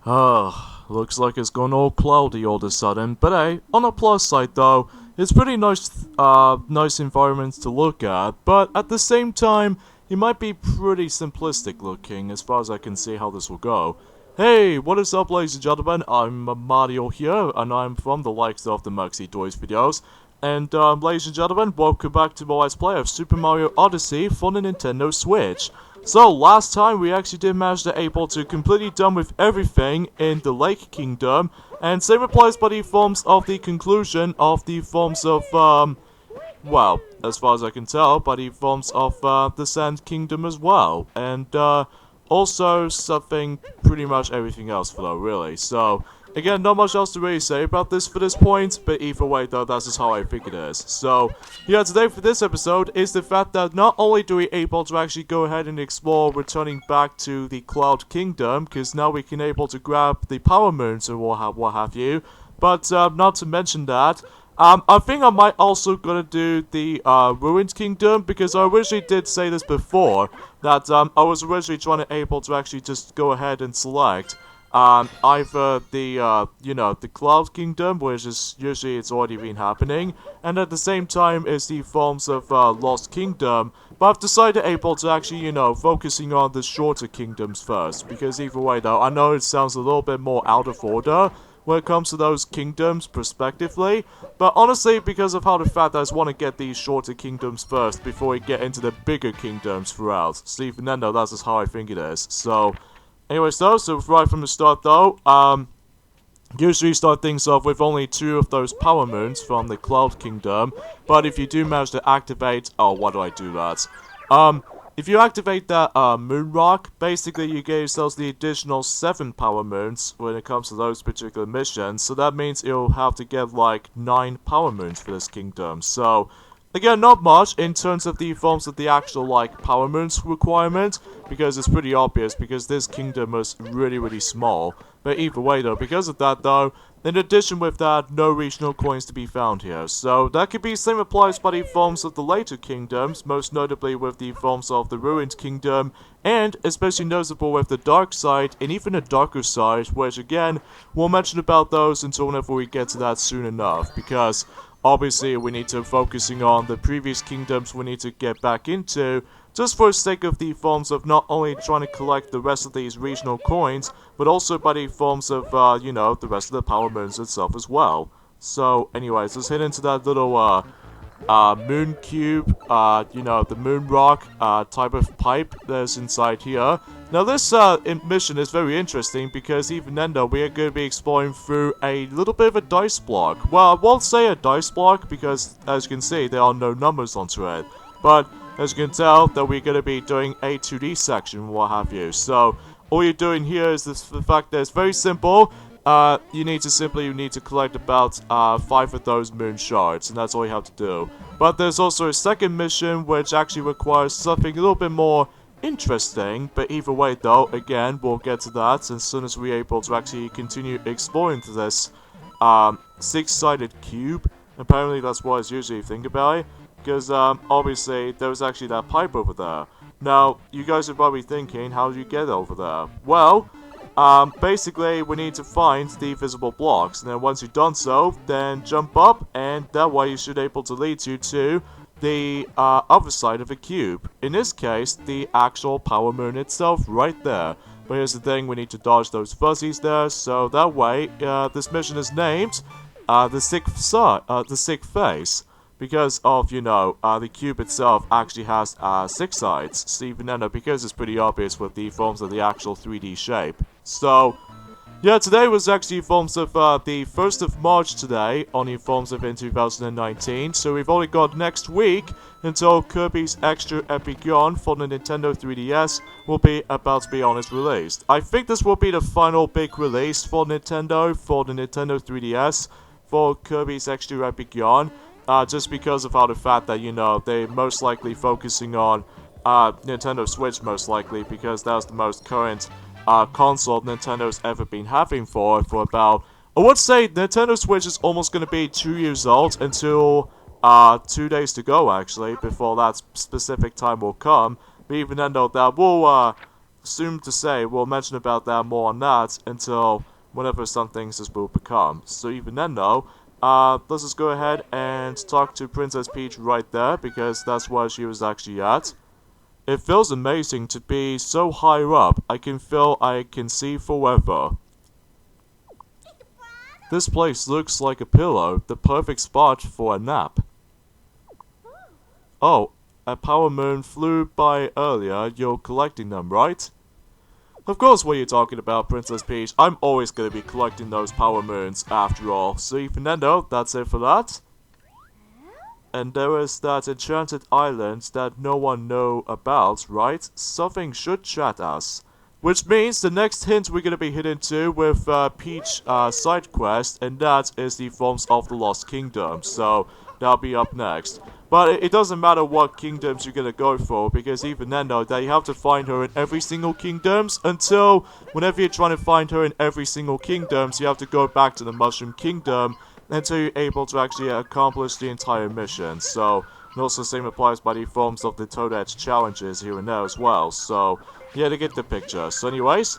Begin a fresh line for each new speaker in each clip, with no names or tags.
Looks like it's gone all cloudy all of a sudden, but hey, on the plus side though, it's pretty nice environment to look at, but at the same time, it might be pretty simplistic looking as far as I can see how this will go. Hey, what is up ladies and gentlemen, I'm Mario here, and I'm from the likes of the Maxi Toys videos, and ladies and gentlemen, welcome back to my Let's Play of Super Mario Odyssey for the Nintendo Switch. So, last time we actually did manage to able to completely done with everything in the Lake Kingdom, and same applies by the forms of the conclusion of the forms of, well, as far as I can tell, by the forms of, the Sand Kingdom as well, and, also something, pretty much everything else for though, really. So, again, not much else to really say about this for this point, but either way though, that's just how I think it is. So, yeah, today for this episode is the fact that not only do we able to actually go ahead and explore returning back to the Cloud Kingdom, because now we can able to grab the Power Moons or what have you, but not to mention that, I think I might also gonna do the Ruined Kingdom, because I originally did say this before, that I was originally trying to able to actually just go ahead and select either the, the Cloud Kingdom, which is usually it's already been happening, and at the same time is the forms of Lost Kingdom, but I've decided able to actually, focusing on the shorter kingdoms first, because either way though, I know it sounds a little bit more out of order when it comes to those kingdoms prospectively, but honestly, because of how the fact that I just want to get these shorter kingdoms first before we get into the bigger kingdoms throughout. So even then though, that's just how I think it is. So, anyways though, so right from the start though, usually start things off with only 2 of those Power Moons from the Cloud Kingdom, but if you do manage to activate, oh, why do I do that? If you activate that Moon Rock, basically you get yourselves the additional 7 Power Moons when it comes to those particular missions, so that means you'll have to get like 9 Power Moons for this kingdom. So, again, not much in terms of the forms of the actual like Power Moons requirement, because it's pretty obvious, because this kingdom is really small. But either way though, because of that though, in addition with that, no regional coins to be found here. So that could be same applies by the forms of the later kingdoms, most notably with the forms of the Ruined Kingdom, and especially noticeable with the Dark Side, and even the Darker Side, which again, we'll mention about those until whenever we get to that soon enough, because obviously we need to focusing on the previous kingdoms we need to get back into, just for the sake of the forms of not only trying to collect the rest of these regional coins, but also by the forms of, the rest of the Power Moons itself as well. So, anyways, let's hit into that little, moon cube, the moon rock, type of pipe that's inside here. Now this, mission is very interesting, because even then though, we are going to be exploring through a little bit of a dice block. Well, I won't say a dice block, because, as you can see, there are no numbers onto it. But, as you can tell, that we're going to be doing a 2D section, what have you. So, all you're doing here is the fact that it's very simple. You need to collect about 5 of those moon shards, and that's all you have to do. But there's also a second mission, which actually requires something a little bit more interesting. But either way though, again, we'll get to that as soon as we're able to actually continue exploring to this 6-sided cube. Apparently that's what I usually think about it. Because, obviously, there was actually that pipe over there. Now, you guys are probably thinking, how do you get over there? Well, basically, we need to find the visible blocks. And then once you've done so, then jump up, and that way you should be able to lead you to the, other side of the cube. In this case, the actual Power Moon itself, right there. But here's the thing, we need to dodge those fuzzies there, so that way, this mission is named, the sixth face. Because of, the cube itself actually has 6 sides, so even then, because it's pretty obvious with the forms of the actual 3D shape. So, yeah, today was actually forms of the 1st of March today, on the forms of in 2019, so we've only got next week until Kirby's Extra Epic Yarn for the Nintendo 3DS will be about to be on its release. I think this will be the final big release for Nintendo, for the Nintendo 3DS, for Kirby's Extra Epic Yarn. Just because of how the fact that, they're most likely focusing on Nintendo Switch most likely, because that's the most current console Nintendo's ever been having for about, I would say Nintendo Switch is almost going to be 2 years old until 2 days to go actually, before that specific time will come. But even then though, that will soon to say, we'll mention about that more on that until whenever some things this will become. So even then though, let's just go ahead and talk to Princess Peach right there, because that's where she was actually at. It feels amazing to be so high up. I can feel I can see forever. This place looks like a pillow, the perfect spot for a nap. Oh, a power moon flew by earlier. You're collecting them, right? Of course, what are you talking about, Princess Peach? I'm always gonna be collecting those power moons, after all. So even then though, that's it for that. And there is that enchanted island that no one know about, right? Something should chat us. Which means the next hint we're gonna be hitting to with Peach side quest, and that is the Forms of the Lost Kingdom. So that'll be up next. But it doesn't matter what kingdoms you're gonna go for, because even then though, that you have to find her in every single kingdoms, until whenever you're trying to find her in every single kingdoms, you have to go back to the Mushroom Kingdom until you're able to actually accomplish the entire mission. So, and also the same applies by the forms of the Toad Edge challenges here and there as well. So, yeah, to get the picture. So anyways,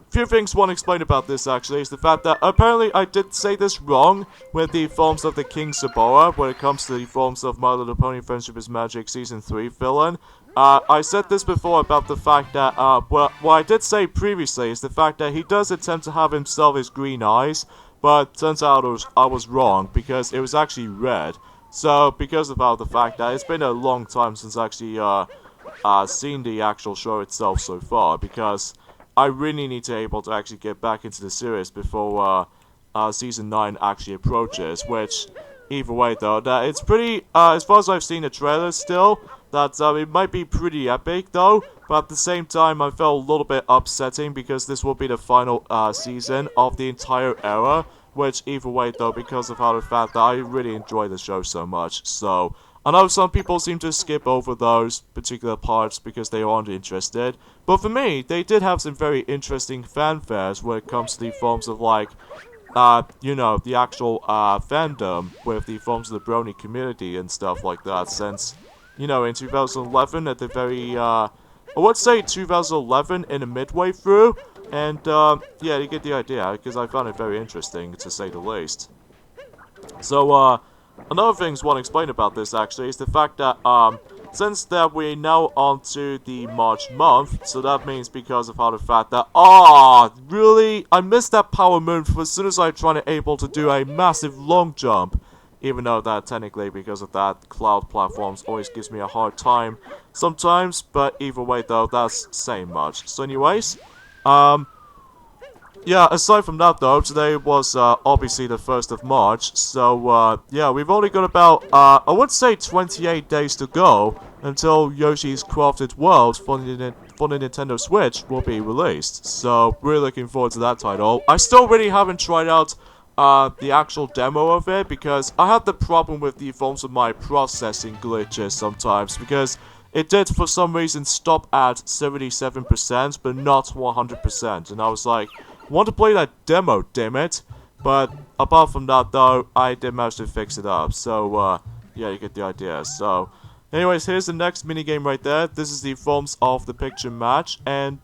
few things I want to explain about this actually is the fact that apparently I did say this wrong with the forms of the King Sabora when it comes to the forms of My Little Pony Friendship is Magic Season 3 villain. I said this before about the fact that, what I did say previously is the fact that he does attempt to have himself his green eyes, but turns out I was wrong because it was actually red. So, because of the fact that it's been a long time since I actually, seen the actual show itself so far, because I really need to able to actually get back into the series before season 9 actually approaches, which either way though, that it's pretty as far as I've seen the trailer still, that it might be pretty epic though, but at the same time I felt a little bit upsetting because this will be the final season of the entire era, which either way though, because of how the fact that I really enjoy the show so much. So I know some people seem to skip over those particular parts because they aren't interested, but for me, they did have some very interesting fanfares when it comes to the forms of, like, you know, the actual, fandom with the forms of the Brony community and stuff like that, since, you know, in 2011 at the very, I would say 2011 in the midway through, and, yeah, you get the idea, because I found it very interesting, to say the least. So, another thing I want to explain about this, actually, is the fact that, since that we're now onto the March month, so that means because of how the fact that, really? I missed that power moon for as soon as I tried to able to do a massive long jump, even though that technically, because of that, cloud platforms always gives me a hard time sometimes, but either way though, that's saying much. So anyways, yeah, aside from that though, today was obviously the 1st of March, so yeah, we've only got about, I would say 28 days to go until Yoshi's Crafted World for the Nintendo Switch will be released. So, really looking forward to that title. I still really haven't tried out the actual demo of it because I had the problem with the forms of my processing glitches sometimes because it did for some reason stop at 77% but not 100%, and I was like, want to play that demo, damn it. But apart from that though, I did manage to fix it up. So yeah, you get the idea. So anyways, here's the next minigame right there. This is the forms of the picture match, and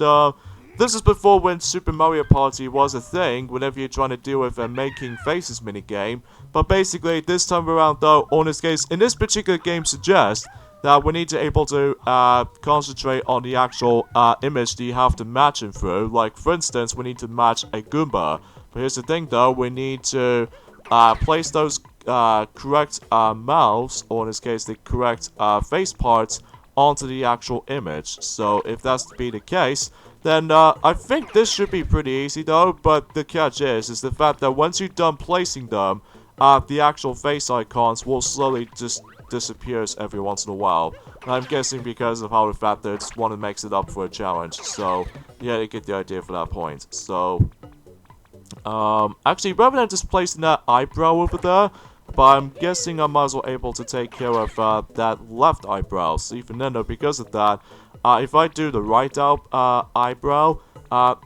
this is before when Super Mario Party was a thing, whenever you're trying to deal with a making faces minigame. But basically, this time around though, in this case, in this particular game suggests that we need to able to concentrate on the actual image that you have to match it through. Like, for instance, we need to match a Goomba. But here's the thing though, we need to place those correct mouths, or in this case, the correct face parts, onto the actual image. So if that's to be the case, then I think this should be pretty easy though, but the catch is the fact that once you're done placing them, the actual face icons will slowly just disappears every once in a while. And I'm guessing because of how the fact that it's one that makes it up for a challenge. So yeah, you get the idea for that point. So actually, rather than just placing that eyebrow over there, but I'm guessing I might as well able to take care of that left eyebrow. So even then though, because of that, if I do the right eyebrow,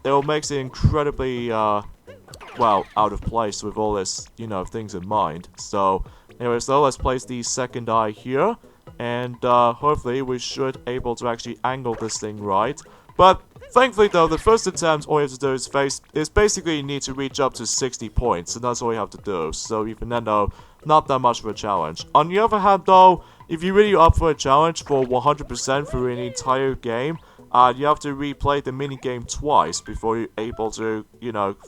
it'll make it incredibly well, out of place with all this, you know, things in mind. So anyways though, let's place the second eye here, and hopefully we should able to actually angle this thing right. But thankfully though, the first attempt all you have to do is basically you need to reach up to 60 points, and that's all you have to do. So even then though, not that much of a challenge. On the other hand though, if you're really up for a challenge for 100% through an entire game, you have to replay the minigame twice before you're able to,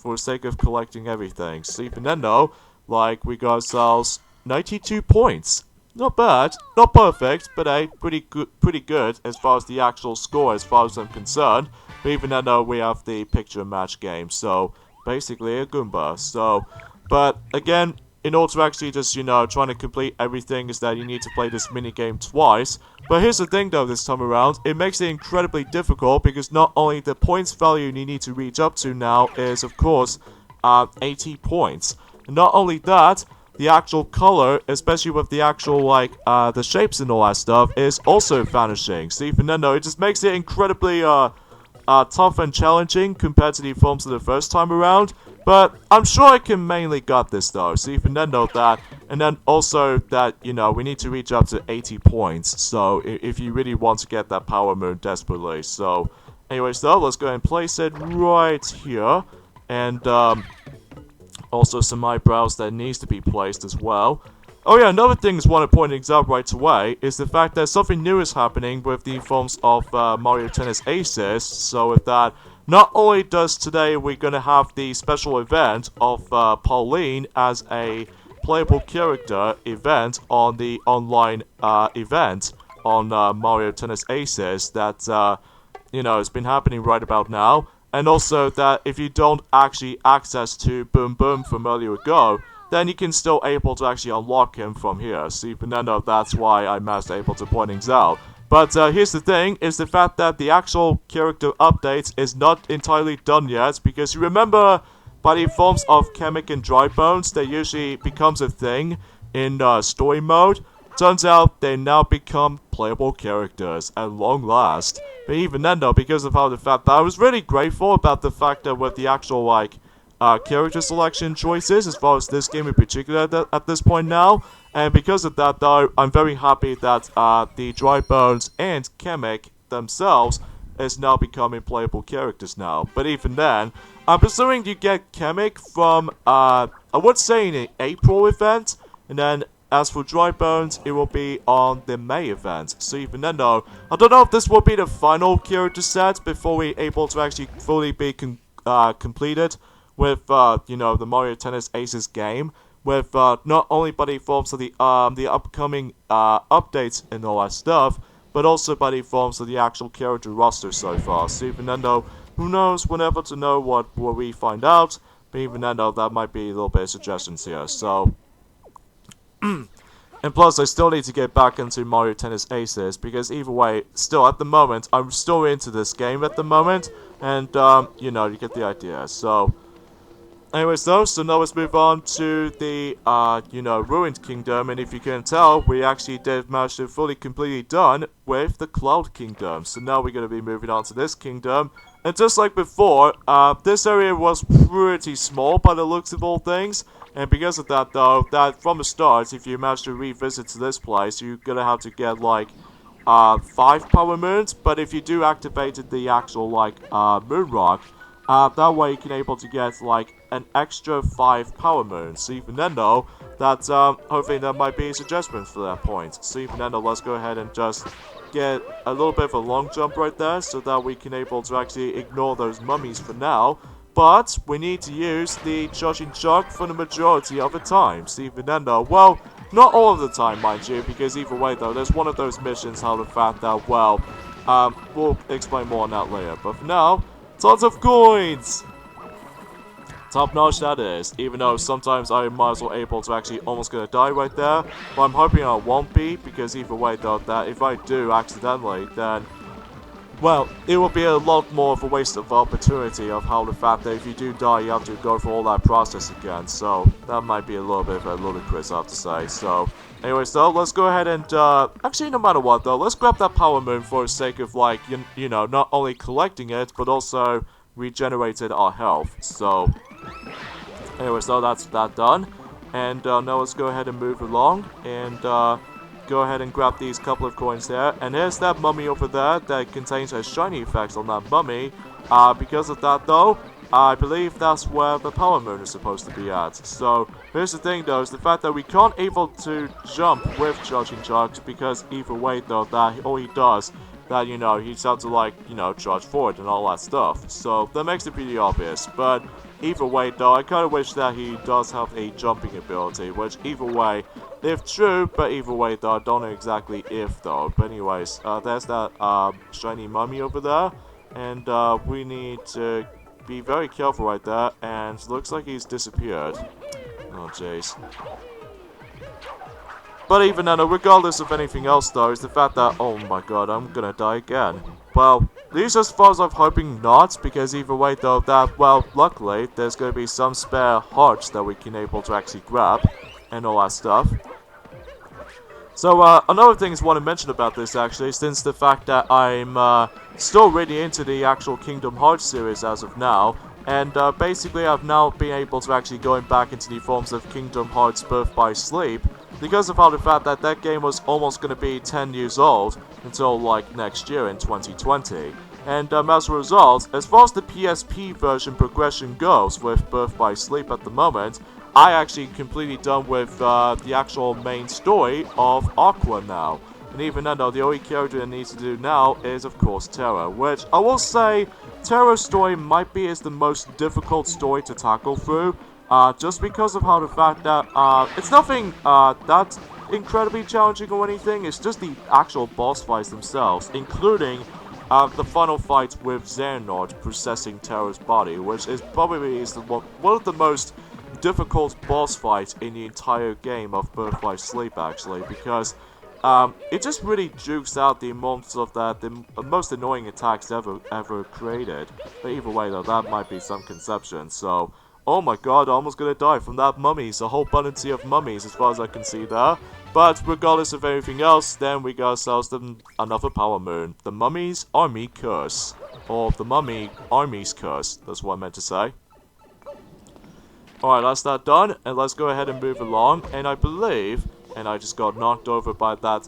for the sake of collecting everything. So even then though, like, we got ourselves 92 points. Not bad, not perfect, but pretty good as far as the actual score, as far as I'm concerned. But even then though, we have the picture match game, so basically a Goomba. So, but again, in order to actually just, trying to complete everything is that you need to play this minigame twice. But here's the thing though, this time around, it makes it incredibly difficult because not only the points value you need to reach up to now is, of course, 80 points. And not only that, the actual color, especially with the actual, the shapes and all that stuff, is also vanishing. So even then though, it just makes it incredibly, tough and challenging compared to the forms of the first time around. But I'm sure I can mainly got this though, so even then note that. And then also that, we need to reach up to 80 points. So if you really want to get that power moon desperately. So anyways though, let's go ahead and place it right here. And also some eyebrows that needs to be placed as well. Oh yeah, another thing I want to point things out right away is the fact that something new is happening with the forms of Mario Tennis Aces. So with that, not only does today we're going to have the special event of Pauline as a playable character event on the online event on Mario Tennis Aces that, has been happening right about now. And also that if you don't actually access to Boom Boom from earlier ago, then you can still able to actually unlock him from here. So even then, that's why I'm most able to point things out. But here's the thing, is the fact that the actual character update is not entirely done yet, because you remember by the forms of Kamek and Dry Bones, that usually becomes a thing in story mode. Turns out they now become playable characters at long last. But even then though, because of how the fact that I was really grateful about the fact that with the actual character selection choices as far as this game in particular at this point now. And because of that though, I'm very happy that the Dry Bones and Kamek themselves is now becoming playable characters now. But even then, I'm presuming you get Kamek from, I would say in an April event, and then as for Dry Bones, it will be on the May event. So even then though, I don't know if this will be the final character set before we're able to actually fully be completed with, the Mario Tennis Aces game. With not only by the forms of the upcoming updates and all that stuff, but also by the forms of the actual character roster so far. So even then though, who knows, whenever to know what will we find out. But even then though, that might be a little bit of suggestions here. So and plus, I still need to get back into Mario Tennis Aces, because either way, still, at the moment, I'm still into this game at the moment, and, you get the idea, so anyways though, so now let's move on to the, Ruined Kingdom, and if you can tell, we actually did manage to fully completely done with the Cloud Kingdom, so now we're going to be moving on to this kingdom, and just like before, this area was pretty small by the looks of all things. And because of that though, that from the start, if you manage to revisit to this place, you're gonna have to get 5 power moons. But if you do activate the actual moon rock, that way you can able to get an extra 5 power moons. So even then though, that's hopefully that might be a suggestion for that point. So even then though, let's go ahead and just get a little bit of a long jump right there, so that we can able to actually ignore those mummies for now. But we need to use the charging jug for the majority of the time. So even then though, well, not all of the time mind you, because either way though, there's one of those missions how the fact that, well, we'll explain more on that later. But for now, tons of coins! Top notch that is, even though sometimes I might as well able to actually almost gonna die right there. But I'm hoping I won't be, because either way though, that if I do accidentally, then well, it will be a lot more of a waste of opportunity of how the fact that if you do die, you have to go through all that process again. So, that might be a little bit of a ludicrous, I have to say. So, anyways though, let's go ahead and, actually no matter what though, let's grab that power moon for the sake of not only collecting it, but also regenerated our health. So, anyways though, that's that done. And, now let's go ahead and move along. And, go ahead and grab these couple of coins there. And here's that mummy over there that contains a shiny effect on that mummy. Because of that though, I believe that's where the power moon is supposed to be at. So here's the thing though, is the fact that we can't able to jump with charging chucks, because either way though, that all he does, that, you know, he's out to, like, you know, charge forward and all that stuff. So that makes it pretty obvious. But either way though, I kind of wish that he does have a jumping ability, which either way, if true, but either way though, I don't know exactly if though. But anyways, there's that shiny mummy over there. And we need to be very careful right there, and looks like he's disappeared. Oh jeez. But even then, regardless of anything else though, is the fact that, oh my god, I'm gonna die again. Well, at least as far as I'm hoping not, because either way though, that, well, luckily, there's gonna be some spare hearts that we can able to actually grab, and all that stuff. So, another thing I want to mention about this, actually, since the fact that I'm, still really into the actual Kingdom Hearts series as of now, and, basically I've now been able to actually going back into the forms of Kingdom Hearts Birth by Sleep, because of how the fact that that game was almost going to be 10 years old until, like, next year in 2020. And, as a result, as far as the PSP version progression goes with Birth by Sleep at the moment, I actually completely done with the actual main story of Aqua now. And even then though, the only character that needs to do now is of course Terra, which I will say Terra's story might be the most difficult story to tackle through, just because of how the fact that it's nothing that incredibly challenging or anything, it's just the actual boss fights themselves, including the final fight with Xehanort possessing Terra's body, which is probably one of the most difficult boss fight in the entire game of Birth by Sleep, actually, because it just really jukes out the amounts of the most annoying attacks ever created. But either way though, that might be some conception. So, oh my god, I'm almost gonna die from that mummies, a whole abundance of mummies as far as I can see there. But regardless of everything else, then we got ourselves another power moon, the Mummy's Army Curse, or the Mummy Army's Curse. That's what I meant to say. Alright, that's that done, and let's go ahead and move along, and I believe, and I just got knocked over by that,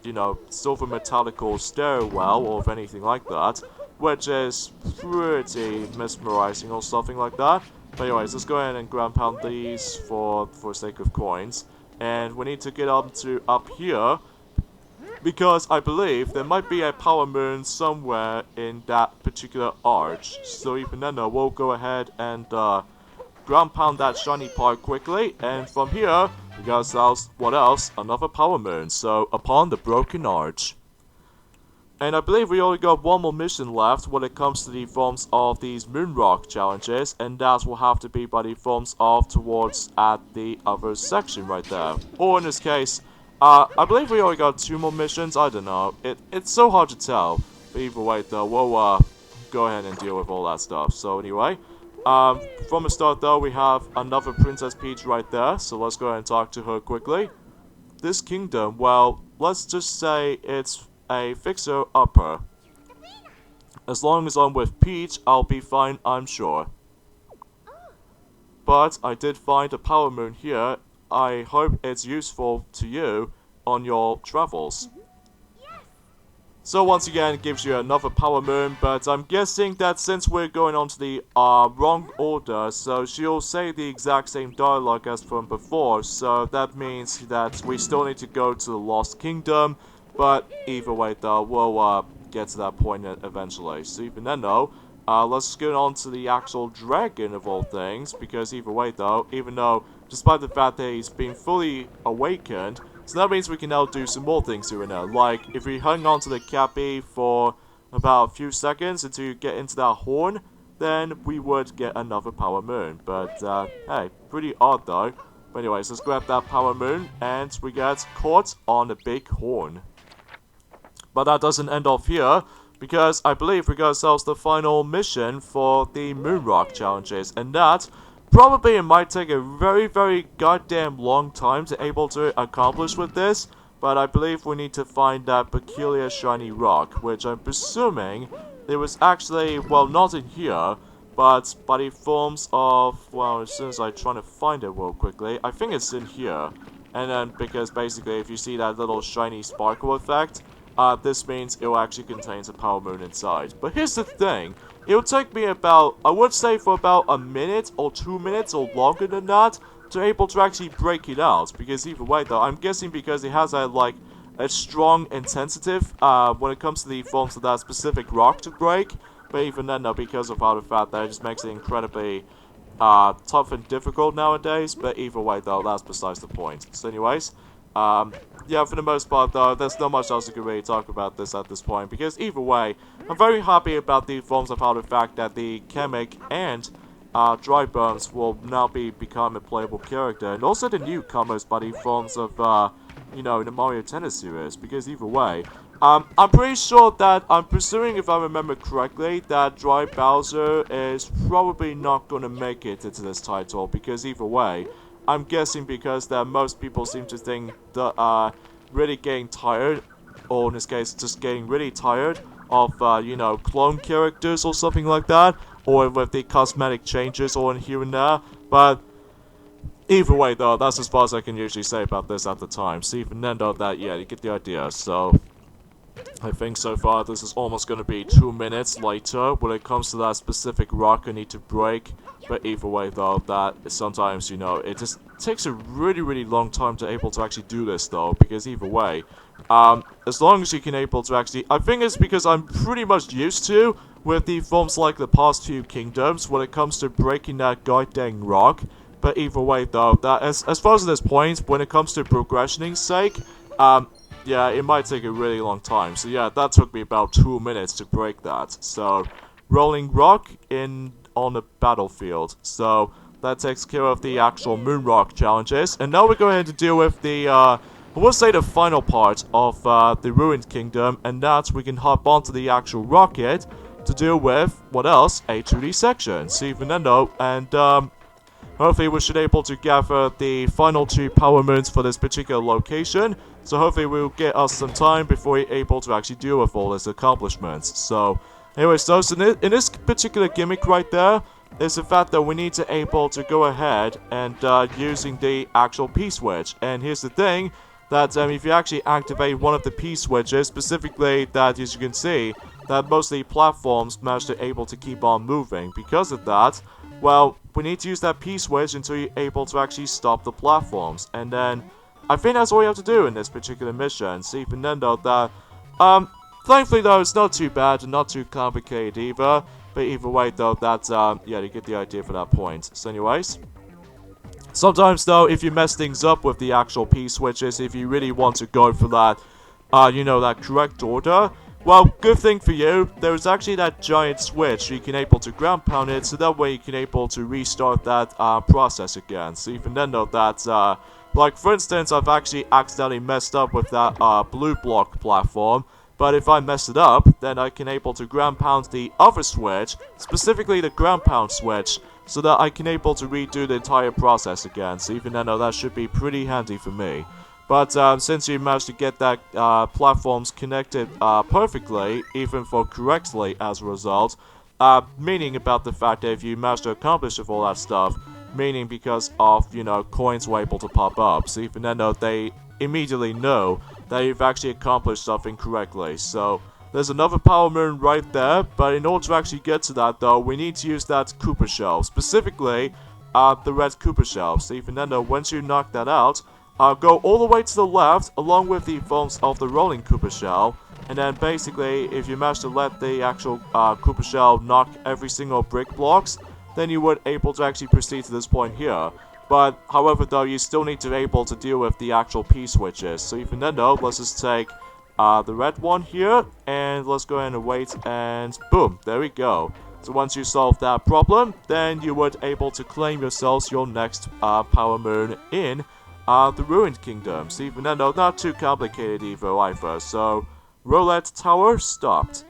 you know, silver metallical stairwell, or anything like that, which is pretty mesmerizing or something like that. But anyways, let's go ahead and ground pound these for sake of coins, and we need to get up here, because I believe there might be a power moon somewhere in that particular arch. So even then, we'll go ahead and, ground pound that shiny part quickly, and from here, we got ourselves, what else? Another power moon, so upon the broken arch. And I believe we only got one more mission left when it comes to the forms of these moon rock challenges, and that will have to be by the forms of towards at the other section right there. Or in this case, I believe we only got 2 more missions, I don't know, it's so hard to tell. But either way though, we'll go ahead and deal with all that stuff. So anyway, from the start though, we have another Princess Peach right there, so let's go ahead and talk to her quickly. This kingdom, well, let's just say it's a fixer-upper. As long as I'm with Peach, I'll be fine, I'm sure. But I did find a power moon here. I hope it's useful to you on your travels. So once again, it gives you another power moon, but I'm guessing that since we're going on to the wrong order, so she'll say the exact same dialogue as from before, so that means that we still need to go to the Lost Kingdom, but either way though, we'll get to that point eventually. So even then though, let's get on to the actual dragon of all things, because either way though, even though, despite the fact that he's been fully awakened, so that means we can now do some more things here and there. Like, if we hang on to the Cappy for about a few seconds until you get into that horn, then we would get another power moon. But, hey, pretty odd though. But anyways, let's grab that power moon, and we get caught on the big horn. But that doesn't end off here, because I believe we got ourselves the final mission for the Moon Rock challenges, and that probably it might take a very, very goddamn long time to able to accomplish with this, but I believe we need to find that peculiar shiny rock, which I'm presuming there was actually, well, not in here, but by the forms of, well, as soon as I'm trying to find it real quickly, I think it's in here. And then, because basically, if you see that little shiny sparkle effect, this means it will actually contains a power moon inside. But here's the thing. It'll take me about, I would say for about a minute or 2 minutes or longer than that to able to actually break it out. Because either way though, I'm guessing because it has a strong intensity when it comes to the forms of that specific rock to break. But even then though, because of how the fact that it just makes it incredibly tough and difficult nowadays. But either way though, that's besides the point. So anyways, yeah, for the most part though, there's not much else you can really talk about this at this point, because either way, I'm very happy about the forms of how the fact that the Chemic and Dry Bones will now become a playable character, and also the newcomers by the forms of, you know, the Mario Tennis series, because either way, I'm pretty sure that, I'm presuming if I remember correctly, that Dry Bowser is probably not going to make it into this title, because either way, I'm guessing because that most people seem to think that, really getting tired, or in this case, just getting really tired of, you know, clone characters or something like that, or with the cosmetic changes or in here and there, but either way though, that's as far as I can usually say about this at the time. So even then though, that, yeah, you get the idea, so I think so far this is almost going to be 2 minutes later when it comes to that specific rock I need to break. But either way though, that sometimes, you know, it just takes a really long time to able to actually do this though, because either way, as long as you can able to actually, I think it's because I'm pretty much used to with the forms like the past few kingdoms when it comes to breaking that goddamn rock. But either way though, that as far as this point, when it comes to progressioning's sake, yeah, it might take a really long time. So yeah, that took me about 2 minutes to break that. So, rolling rock on the battlefield. So, that takes care of the actual moon rock challenges. And now we're going to deal with the, I will say the final part of the Ruined Kingdom. And that we can hop onto the actual rocket to deal with, what else? A 2D section. See Venendo, and hopefully we should able to gather the final 2 power moons for this particular location. So hopefully we'll get us some time before we're able to actually deal with all these accomplishments. So, anyways, so in this particular gimmick right there, is the fact that we need to able to go ahead and using the actual P-switch. And here's the thing, that if you actually activate one of the P-switches, specifically that, as you can see, that most of the platforms manage to able to keep on moving. Because of that, well, we need to use that P-switch until you're able to actually stop the platforms. And then, I think that's all you have to do in this particular mission. See, Fernando, that, thankfully though, it's not too bad and not too complicated either. But either way though, that's, yeah, you get the idea for that point. So anyways, sometimes though, if you mess things up with the actual P-switches, if you really want to go for that, you know, that correct order, well, good thing for you, there's actually that giant switch, you can able to ground pound it, so that way you can able to restart that process again. So even then though, that's, like for instance, I've actually accidentally messed up with that blue block platform, but if I mess it up, then I can able to ground pound the other switch, specifically the ground pound switch, so that I can able to redo the entire process again. So even then though, that should be pretty handy for me. But since you managed to get that platforms connected perfectly, even for correctly as a result, meaning about the fact that if you managed to accomplish with all that stuff, meaning because of, you know, coins were able to pop up. So even then though, they immediately know that you've actually accomplished something correctly. So there's another power moon right there, but in order to actually get to that though, we need to use that Koopa shell, specifically the red Koopa shell. So even then though, once you knock that out, go all the way to the left, along with the forms of the rolling Koopa shell, and then basically, if you manage to let the actual Koopa shell knock every single brick blocks, then you would able to actually proceed to this point here. But, however though, you still need to be able to deal with the actual P-switches. So even then though, let's just take the red one here, and let's go ahead and wait, and boom, there we go. So once you solve that problem, then you would able to claim yourselves your next power moon in the Ruined Kingdom. So even then though, not too complicated either. So, Roulette Tower stopped.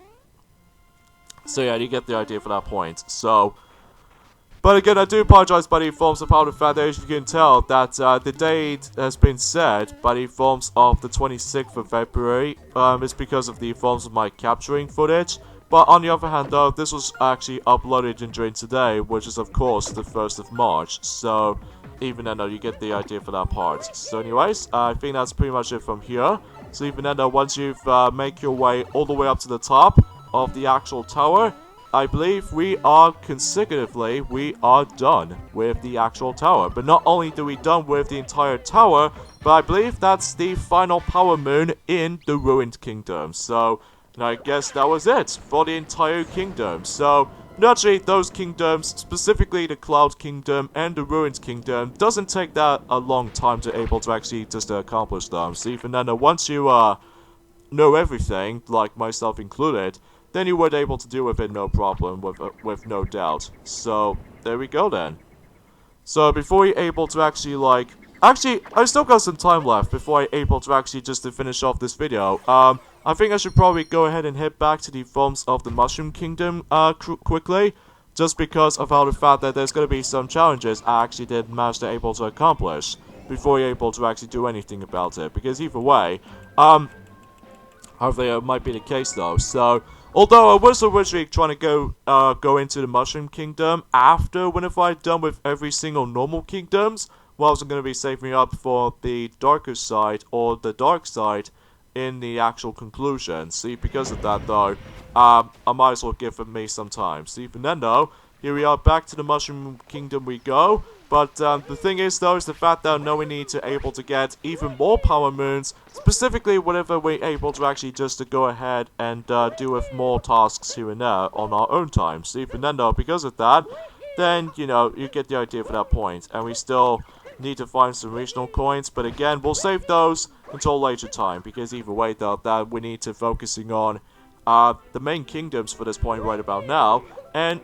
So yeah, you get the idea for that point. So, but again, I do apologize by the forms of how the fact that, as you can tell, that the date has been said by the forms of the 26th of February. It's because of the forms of my capturing footage. But on the other hand though, this was actually uploaded during today, which is of course the 1st of March. So, even then though you get the idea for that part. So anyways, I think that's pretty much it from here. So even then though, once you've make your way all the way up to the top of the actual tower, I believe we are done with the actual tower. But not only do we done with the entire tower, but I believe that's the final power moon in the Ruined Kingdom. So I guess that was it for the entire kingdom. So naturally, those kingdoms, specifically the Cloud Kingdom and the Ruined Kingdom, doesn't take that a long time to able to actually just accomplish them. So even then, once you know everything, like myself included, then you would able to deal with it no problem, with no doubt. So there we go then. So before you're able to actually actually I still got some time left before I'm able to actually just to finish off this video. I think I should probably go ahead and head back to the forms of the Mushroom Kingdom quickly, just because of how the fact that there's going to be some challenges I actually did manage to able to accomplish before you're able to actually do anything about it. Because either way, hopefully it might be the case though. So although I was originally trying to go into the Mushroom Kingdom whenever I'm done with every single normal kingdoms, well, I was going to be saving up for the darker side or the dark side in the actual conclusion. See, because of that though, I might as well give me some time. See, even then though, here we are back to the Mushroom Kingdom we go. But the thing is though, is the fact that now we need to able to get even more power moons, specifically whenever we're able to actually just to go ahead and do with more tasks here and there on our own time. So even then though, because of that, then you get the idea for that point. And we still need to find some regional coins, but again, we'll save those until later time, because either way though, that we need to focusing on the main kingdoms for this point right about now. And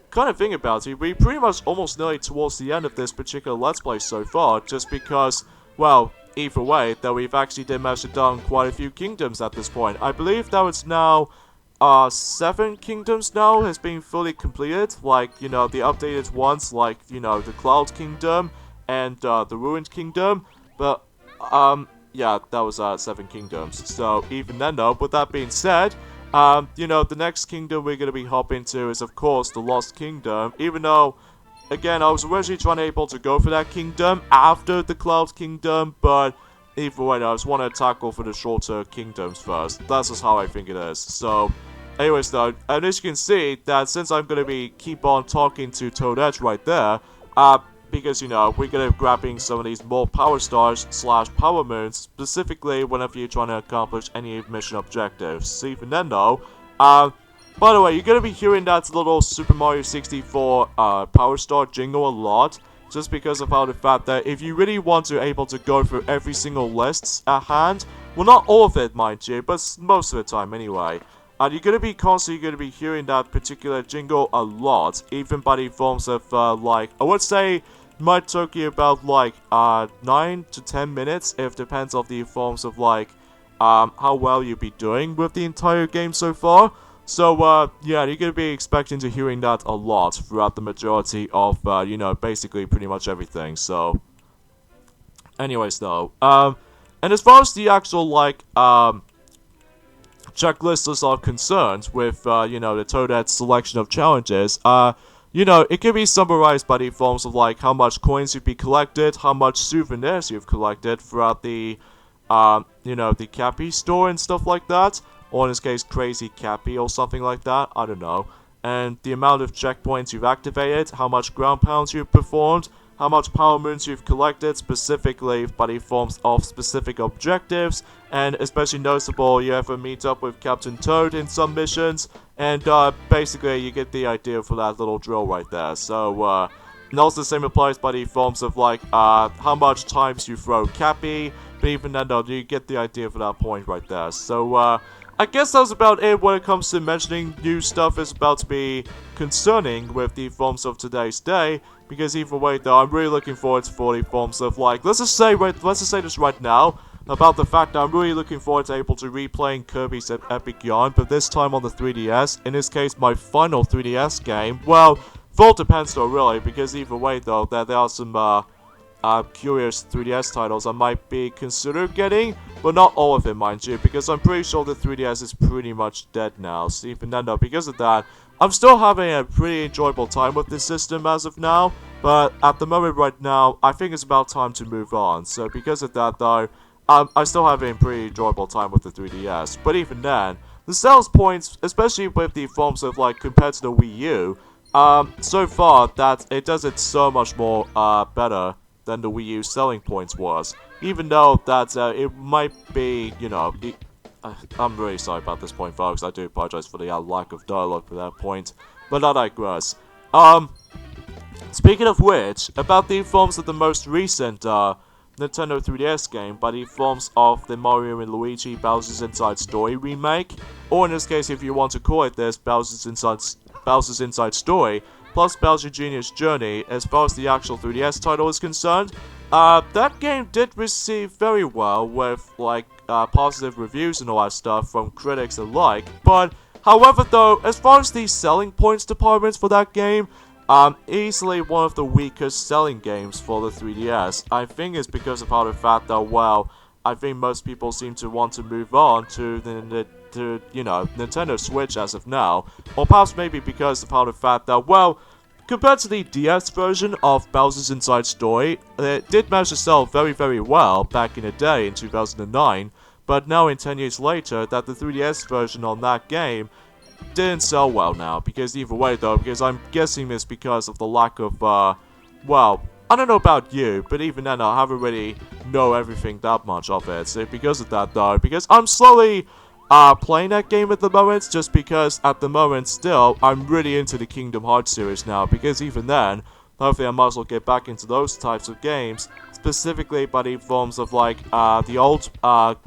kind of thing about it, we pretty much almost nearly towards the end of this particular Let's Play so far, just because, well, either way, that we've actually did manage to done quite a few kingdoms at this point. I believe that it's now 7 kingdoms now has been fully completed, like, the updated ones, like, the Cloud Kingdom and the Ruined Kingdom. But yeah, that was 7 kingdoms. So even then though, with that being said, the next kingdom we're going to be hopping to is of course the Lost Kingdom, even though again I was originally trying to able to go for that kingdom after the Cloud Kingdom, but either way I just want to tackle for the shorter kingdoms first. That's just how I think it is. So anyways though, and as you can see that since I'm going to be keep on talking to Toadette right there, because, we're going to be grabbing some of these more power stars / power moons, specifically whenever you're trying to accomplish any mission objectives. So even then though, by the way, you're going to be hearing that little Super Mario 64 power star jingle a lot, just because of how the fact that if you really want to able to go through every single list at hand, well, not all of it mind you, but most of the time anyway, and you're going to be constantly hearing that particular jingle a lot, even by the forms of, I would say, might take you about, 9 to 10 minutes, if depends on the forms of, how well you'll be doing with the entire game so far. So, yeah, you're going to be expecting to hearing that a lot throughout the majority of, basically pretty much everything, so. Anyways, though, and as far as the actual, checklists are concerned with, the Toadette's selection of challenges, it can be summarized by the forms of, how much coins you've been collected, how much souvenirs you've collected throughout the, the Cappy store and stuff like that, or in this case, Crazy Cappy or something like that, I don't know, and the amount of checkpoints you've activated, how much ground pounds you've performed, how much power moons you've collected, specifically by the forms of specific objectives, and especially noticeable, you ever meet up with Captain Toad in some missions, and basically you get the idea for that little drill right there. So, and also the same applies by the forms of how much times you throw Cappy, but even then though, you get the idea for that point right there. So, I guess that was about it when it comes to mentioning new stuff is about to be concerning with the forms of today's day, because either way though, I'm really looking forward to the forms of let's just say this right now, about the fact that I'm really looking forward to able to replaying Kirby's Epic Yarn, but this time on the 3DS, in this case my final 3DS game. Well, full depends though really, because either way though, there are some curious 3DS titles I might be consider getting, but not all of it, mind you, because I'm pretty sure the 3DS is pretty much dead now. So even then, though, because of that, I'm still having a pretty enjoyable time with this system as of now, but at the moment right now, I think it's about time to move on. So because of that, though, I still having a pretty enjoyable time with the 3DS. But even then, the sales points, especially with the forms of like compared to the Wii U, so far that it does it so much more better than the Wii U selling points was. Even though that it might be, you know, I'm really sorry about this point, folks. I do apologize for the lack of dialogue for that point, but I digress. Speaking of which, about the forms of the most recent Nintendo 3DS game by the forms of the Mario and Luigi Bowser's Inside Story remake, or in this case, if you want to call it this, Bowser's Inside Story, plus Bowser Jr.'s Journey, as far as the actual 3DS title is concerned. That game did receive very well with, like, positive reviews and all that stuff from critics alike, but, however though, as far as the selling points departments for that game, easily one of the weakest selling games for the 3DS. I think it's because of how the fact that, well, I think most people seem to want to move on to Nintendo Switch as of now, or perhaps maybe because of how the fact that, well, compared to the DS version of Bowser's Inside Story, it did manage to sell very, very well back in the day in 2009, but now in 10 years later, that the 3DS version on that game didn't sell well now, because either way though, because I'm guessing it's because of the lack of, well, I don't know about you, but even then I haven't really know everything that much of it, so because of that though, because I'm slowly, playing that game at the moment, just because at the moment still, I'm really into the Kingdom Hearts series now, because even then, hopefully I might as well get back into those types of games, specifically by the forms of like, the old,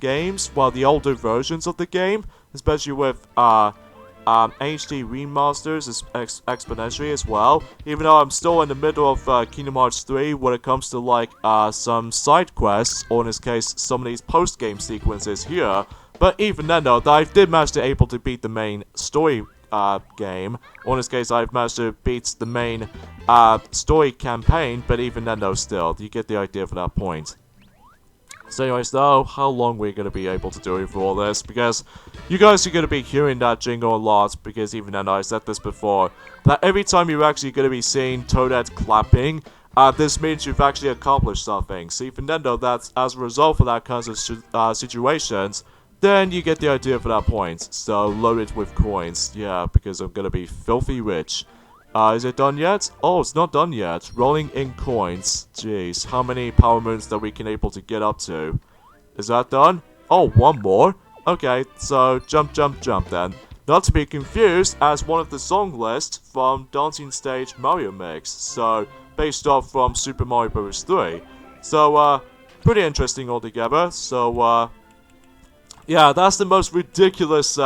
games, well, the older versions of the game, especially with, HD remasters exponentially as well, even though I'm still in the middle of Kingdom Hearts 3 when it comes to like some side quests, or in this case some of these post-game sequences here, but even then though, I did manage to able to beat the main story game, or in this case I've managed to beat the main story campaign, but even then though still, you get the idea for that point. So anyways though, how long we're going to be able to do it for all this, because you guys are going to be hearing that jingle a lot, because even then I said this before, that every time you're actually going to be seeing Toadette clapping, this means you've actually accomplished something. So even then though, that's as a result of that kinds of situations, then you get the idea for that point. So load it with coins, yeah, because I'm going to be filthy rich. Is it done yet? Oh, it's not done yet. Rolling in coins. Jeez, how many power moons that we can able to get up to? Is that done? Oh, one more? Okay, so jump, jump, jump then. Not to be confused as one of the song lists from Dancing Stage Mario Mix. So, based off from Super Mario Bros. 3. So, pretty interesting altogether. So, yeah, that's the most ridiculous,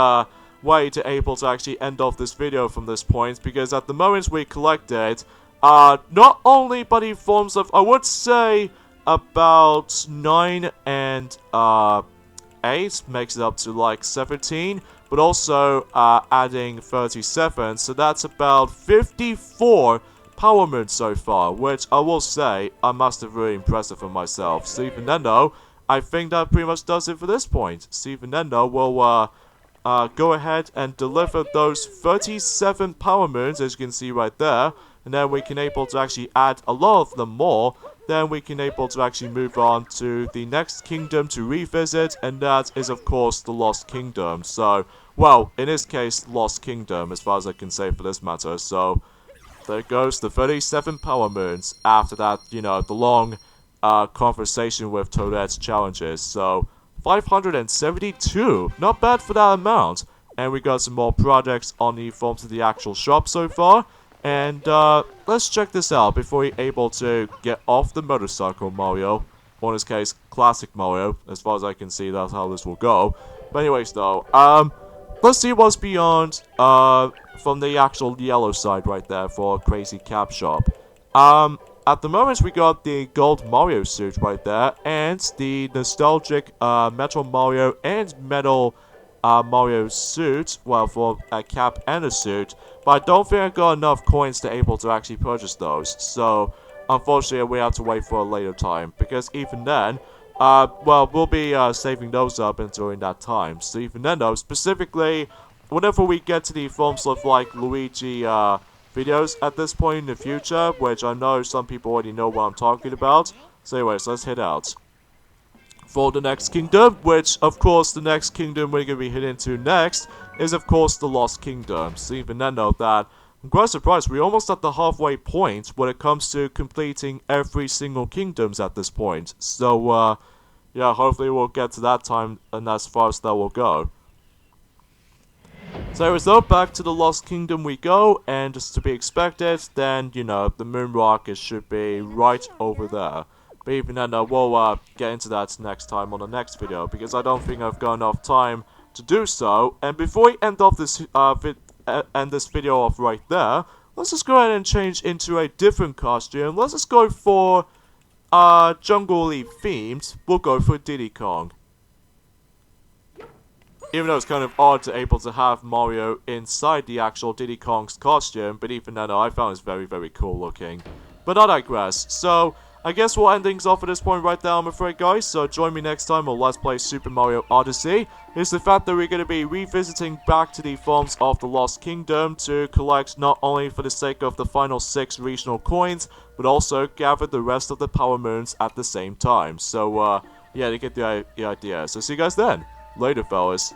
way to able to actually end off this video from this point, because at the moment we collected not only by the forms of, I would say, about 9 and 8 makes it up to like 17, but also adding 37, so that's about 54 power moons so far, which I will say I must have really impressive for myself. So even then though, I think that pretty much does it for this point. So even then though, we'll go ahead and deliver those 37 power moons, as you can see right there, and then we can able to actually add a lot of them more. Then we can able to actually move on to the next kingdom to revisit, and that is of course the Lost Kingdom. So, well, in this case, Lost Kingdom, as far as I can say for this matter. So, there goes the 37 power moons. After that, you know, the long conversation with Toadette's challenges. So, 572, not bad for that amount. And we got some more projects on the forms of the actual shop so far. And let's check this out before we're able to get off the motorcycle Mario. Or in this case, classic Mario. As far as I can see, that's how this will go. But anyways though, let's see what's beyond from the actual yellow side right there for Crazy Cap Shop. At the moment, we got the Gold Mario suit right there, and the nostalgic Metal Mario and Metal Mario suit, well, for a cap and a suit, but I don't think I got enough coins to able to actually purchase those, so unfortunately we have to wait for a later time, because even then, well, we'll be saving those up and during that time. So even then though, specifically, whenever we get to the forms of like Luigi videos at this point in the future, which I know some people already know what I'm talking about. So anyways, let's head out for the next kingdom, which of course the next kingdom we're going to be heading to next is of course the Lost Kingdom. So even then though that, I'm quite surprised we're almost at the halfway point when it comes to completing every single kingdoms at this point. So yeah, hopefully we'll get to that time and as far as that will go. So anyways though, back to the Lost Kingdom we go, and just to be expected, then you know, the moon rocket should be right over there. But even then, we'll get into that next time on the next video, because I don't think I've got enough time to do so. And before we end off this end this video off right there, let's just go ahead and change into a different costume. Let's just go for jungle-y themed. We'll go for Diddy Kong. Even though it's kind of odd to able to have Mario inside the actual Diddy Kong's costume, but even then, I found it very, very cool looking. But I digress. So I guess we'll end things off at this point right there, I'm afraid, guys. So join me next time on Let's Play Super Mario Odyssey. It's the fact that we're going to be revisiting back to the forms of the Lost Kingdom to collect not only for the sake of the final 6 regional coins, but also gather the rest of the Power Moons at the same time. So, yeah, to get the idea. So see you guys then. Later, fellas.